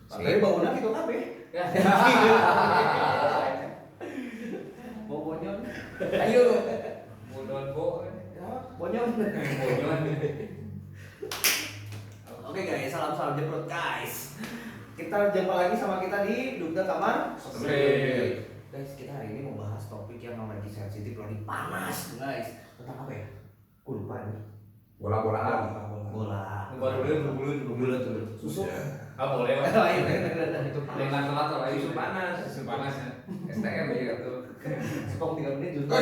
Tapi baunya gitu kabeh. Bau bonyon. Ayo. Bodon bo. Bonyon. Bonyon. Oke guys, salam jeprot guys. Kita jumpa lagi sama kita di Dugda Kamar Sore. Guys, kita hari ini mau bahas topik yang lagi sensitif, lagi panas guys. Tentang apa ya? Gue lupa nih. Bola-bolaan. Bola. Bulan Susu. Ah boleh lah. Itu Dengan telat lah Susu panas. Susu panas. STM ya itu. Sepong 3 menit juga.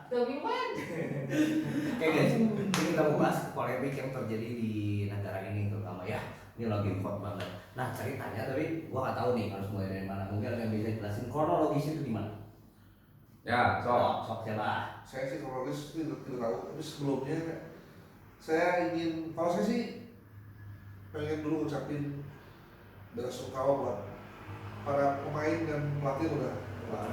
Tapi man. Oke guys, ini kita mau bahas polemik yang terjadi di negara ini terutama ya. Ini lagi hot banget. Nah ceritanya tapi gua nggak tahu nih harus mulai dari mana. Mungkin ada yang bisa jelasin kronologis itu gimana? Ya, Sok siapa? Saya sih kronologis tidak tahu, tapi sebelumnya saya ingin, kalau saya sih pengen dulu ngucapin belasungkawa buat para pemain dan pelatih udah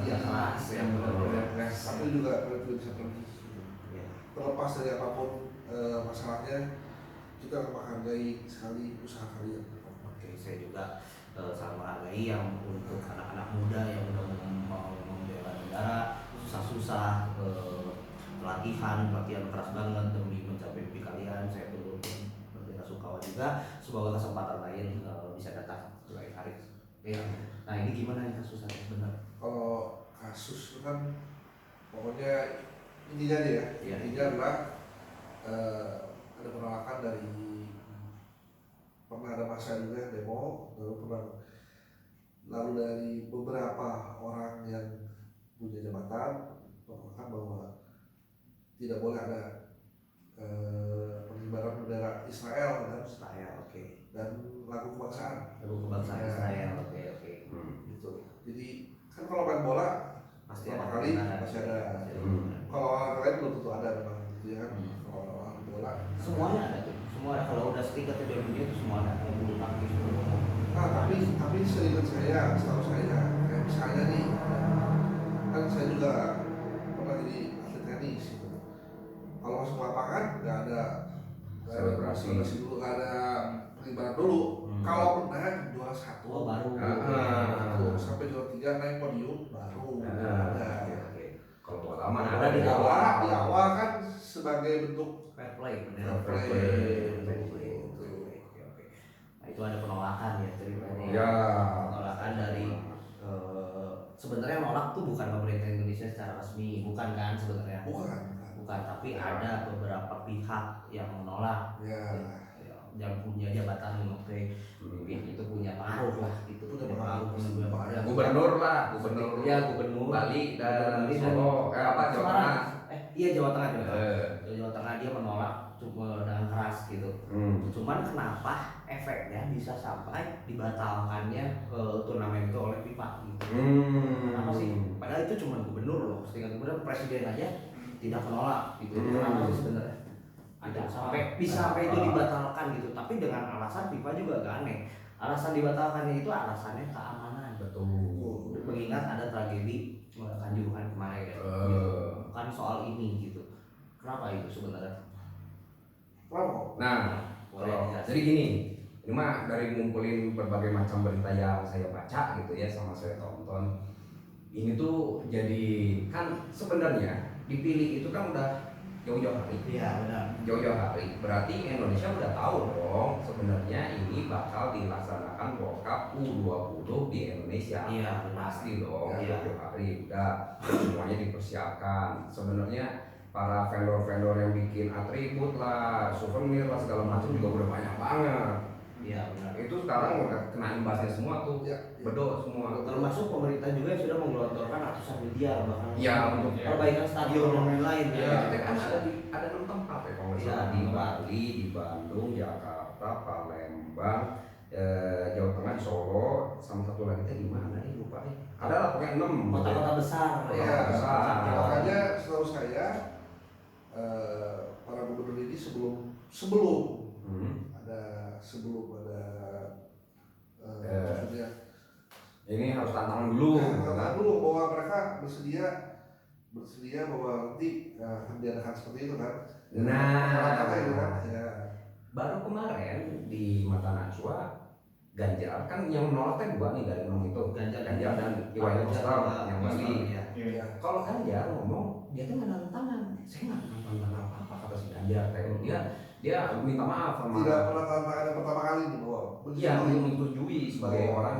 Iya keras ya benar-benar. tapi juga tidak bisa pergi. Ya. Terlepas dari apapun masalahnya, kita akan menghargai sekali usaha kalian. Oke, saya juga sangat menghargai yang untuk anak-anak muda yang udah mau membela negara, susah-susah pelatihan keras banget demi mencapai mimpi kalian. Saya turut berbela-sungkawa juga. Semoga kesempatan lain bisa datang di lain hari. Ya. Nah ini gimana nih kasusnya sebenarnya? Kalau kasus itu kan pokoknya intinya aja ya, Iya. intinya adalah ada penolakan dari pernah ada masa juga demo, lalu dari beberapa orang yang punya jabatan penolakan bahwa tidak boleh ada pengibaran bendera Israel dan Oke. dan lagu kebangsaan. Lalu kebangsaan Ya. Israel. Oke. Gitu. Jadi kan kalau main bola Pasti pertama ada kali kebenaran. pasti ada. Pasti ada Hmm. kebenaran. Kalau orang lain belum tentu ada memang gitu ya kan. Hmm. Kalau orang bola. Semuanya ada tuh. Semua ada. Kalau udah stiker di dunia itu semua ada. Kayak bulu tangkis semua. Nah tapi seingat saya, setahu saya kayak misalnya nih, kan saya juga pernah jadi atlet tenis gitu. Kalau masuk lapangan nggak ada Selebrasi. dulu, nggak ada pengibaran dulu. Hmm. Kalau menang juara satu, Oh baru. Tuh, sampai juara 3 naik podium baru ada. Oke. Kalau tua lama Ada Di di awal kan sebagai bentuk Fair play, bener. Fair play. Oke. Nah itu ada penolakan ya ceritanya. Ya. Penolakan dari sebenarnya nolak tuh bukan pemerintah Indonesia secara resmi, bukan kan sebenarnya? Bukan, tapi ada beberapa pihak yang menolak. ya. Yang punya jabatan oke, mungkin itu punya pengaruh lah, gitu. Punya pengaruh. punya pengaruh. Gubernur lah, gubernur. Ya gubernur Bali dan Bali Solo, Jawa Semarang. Tengah. Iya Jawa Tengah. Eh. Jawa Tengah dia menolak cuma dengan keras gitu. Cuman kenapa efeknya bisa sampai dibatalkannya turnamen itu oleh FIFA gitu. Kenapa sih? Padahal itu cuma gubernur loh, setingkat gubernur, presiden aja tidak menolak gitu. Kenapa sih sebenarnya? Ada sampai bisa sampai itu dibatalkan gitu. Tapi dengan alasan FIFA juga agak aneh. Alasan dibatalkannya itu alasannya keamanan. Betul. Mengingat ada tragedi Kanjuruhan kemarin ya. Bukan soal ini gitu. Kenapa itu sebenarnya? Kenapa? Nah, Boleh kalau dijelasin. jadi gini, ini mah dari ngumpulin berbagai macam berita yang saya baca gitu ya, sama saya tonton. Ini tuh jadi kan sebenarnya dipilih itu kan udah jauh-jauh hari. Iya benar. Jauh-jauh hari. Berarti Indonesia udah tahu dong sebenarnya ini bakal dilaksanakan World Cup U20 di Indonesia. Iya, benar. Pasti dong. Iya. Jauh-jauh hari udah semuanya dipersiapkan. Sebenarnya para vendor-vendor yang bikin atribut lah, souvenir lah segala macam juga udah banyak banget. Iya benar. Itu sekarang udah kena imbasnya semua tuh. Ya. Bedok semua. Termasuk pemerintah juga yang sudah menggelontorkan ratusan miliar bahkan Ya, untuk perbaikan stadion dan lain-lain. Ya, kita kan ada 6 tempat ya kalau nggak Iya, salah, di Bali, di Bandung, Jakarta, Palembang, Jawa Tengah, di Solo, sama satu lagi teh di mana nih lupa nih. Ada lah pokoknya 6 Kota-kota besar. Ya, besar. makanya setahu saya para gubernur ini sebelum ada maksudnya Ini harus tantangan dulu. katakan dulu bahwa mereka bersedia bahwa nanti akan diadakan seperti itu kan. Nah. Kata-kata itu kan ya. baru kemarin di mata Najwa Ganjar kan yang menolak teh 2 nih dari 6 itu, Ganjar dan Iwan Koster yang Bali. Iya. Kalau Ganjar ngomong dia tuh nggak nantang tangan, saya nggak nantang tangan apa kata si Ganjar teh. Dia minta maaf sama Tidak pernah tantangan yang pertama kali nih bahwa Iya, menyetujui sebagai orang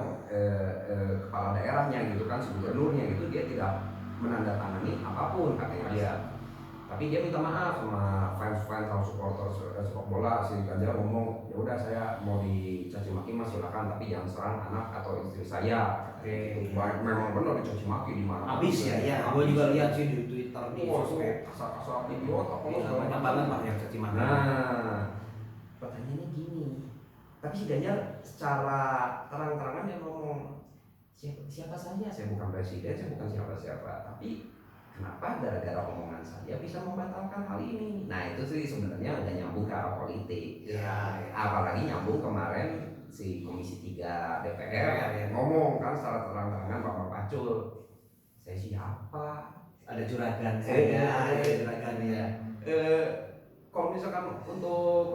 kepala daerahnya gitu kan, si gubernurnya gitu, dia tidak menandatangani apapun katanya dia. Tapi dia minta maaf sama fans-fans atau supporter sepak bola. Si Ganjar ngomong, ya udah saya mau dicaci maki mas silakan, tapi jangan serang anak atau istri saya. Oke. Memang benar dicaci maki di mana? Habis ya, gue juga lihat sih di Twitter di Wah, sosmed. kasar-kasar idiot apa Iya, banyak banget lah yang caci maki. Nah, pertanyaannya gini, tapi si Ganjar secara terang-terangan dia ngomong siapa saya bukan presiden, saya bukan siapa-siapa, tapi kenapa gara-gara omongan saya bisa membatalkan hal ini? Nah itu sih sebenarnya udah nyambung ke arah politik. Ya. Apalagi nyambung kemarin si Komisi 3 DPR Ya. ngomong kan secara terang-terangan Pak Pacul, saya siapa? Ada juragan saya, ada juragan ya. Kalau misalkan untuk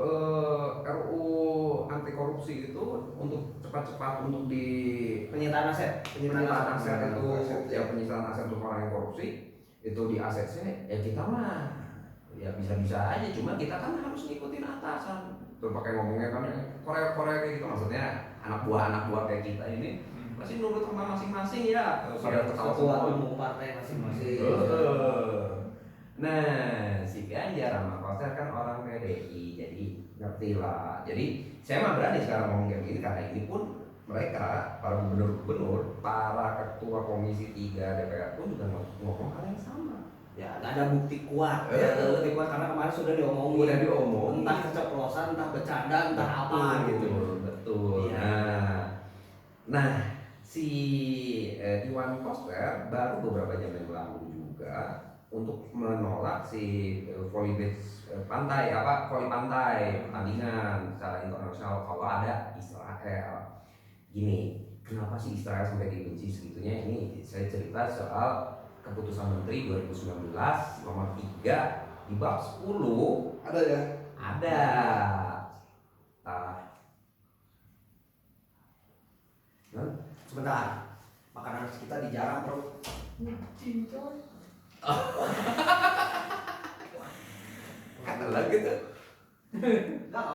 RUU anti korupsi itu untuk cepat-cepat untuk di Penyitaan aset, penyitaan aset itu aset, ya penyitaan aset untuk orang yang korupsi itu di asetnya ya kita mah ya bisa-bisa aja, cuma kita kan harus ngikutin atasan tuh pakai ngomongnya kan Korea kayak gitu, maksudnya anak buah kayak kita ini pasti nurut sama masing-masing ya pada ketua umum partai masing-masing. Nah, si Ganjar sama Koster kan orang PDI, jadi ngerti lah. Jadi saya mah berani sekarang ngomong kayak gini karena ini pun mereka, para gubernur, para ketua komisi 3 DPR pun juga ngomong hal yang sama. Ya, nggak ada bukti kuat. Ya, ada bukti kuat karena kemarin sudah diomongin. Udah diomongin. Entah keceplosan, entah bercanda, entah apa gitu. Betul. Iya. Nah, si Iwan Koster baru beberapa jam yang lalu juga untuk menolak si voli pantai pertandingan secara internasional kalau ada Israel. Gini, kenapa sih Israel sampai dibenci segitunya? Ini saya cerita soal keputusan Menteri 2019 nomor 3 di bab 10 ada ya? ada. Sebentar, makanan kita dijarah bro. Kata lagi tuh. Nggak,